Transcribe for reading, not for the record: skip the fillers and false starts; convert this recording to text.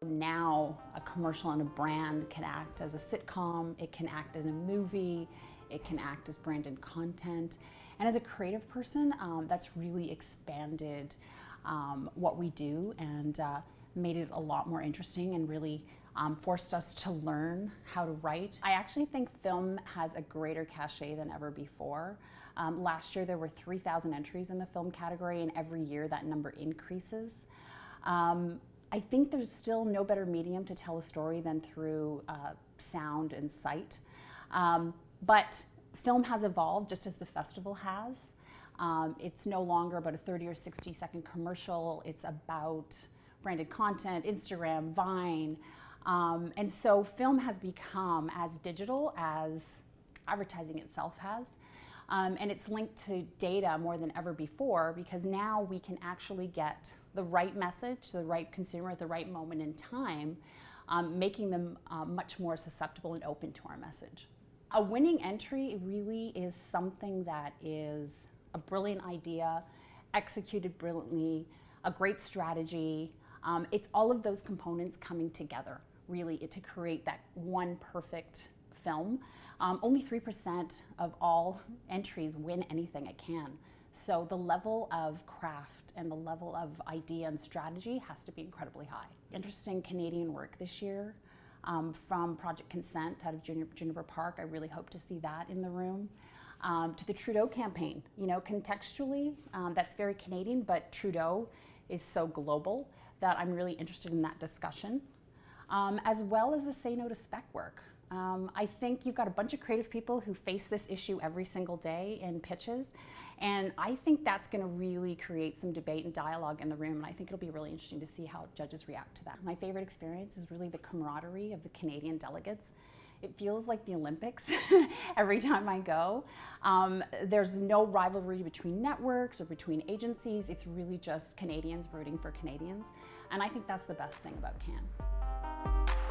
Now, a commercial and a brand can act as a sitcom, it can act as a movie, it can act as branded content. And as a creative person, that's really expanded what we do and made it a lot more interesting and really forced us to learn how to write. I actually think film has a greater cachet than ever before. Last year there were 3,000 entries in the film category, and every year that number increases. I think there's still no better medium to tell a story than through sound and sight. But film has evolved just as the festival has. It's no longer about a 30 or 60-second commercial. It's about branded content, Instagram, Vine. And so film has become as digital as advertising itself has. And it's linked to data more than ever before, because now we can actually get the right message to the right consumer at the right moment in time, making them much more susceptible and open to our message. A winning entry really is something that is a brilliant idea, executed brilliantly, a great strategy. It's all of those components coming together, really, to create that one perfect film. Only 3% of all entries win anything at Cannes. So the level of craft and the level of idea and strategy has to be incredibly high. Interesting Canadian work this year from Project Consent out of Juniper Park. I really hope to see that in the room. To the Trudeau campaign, you know, contextually, that's very Canadian, but Trudeau is so global that I'm really interested in that discussion, as well as the Say No to Spec work. I think you've got a bunch of creative people who face this issue every single day in pitches, and I think that's going to really create some debate and dialogue in the room, and I think it'll be really interesting to see how judges react to that. My favorite experience is really the camaraderie of the Canadian delegates. It feels like the Olympics every time I go. There's no rivalry between networks or between agencies. It's really just Canadians rooting for Canadians, and I think that's the best thing about Cannes.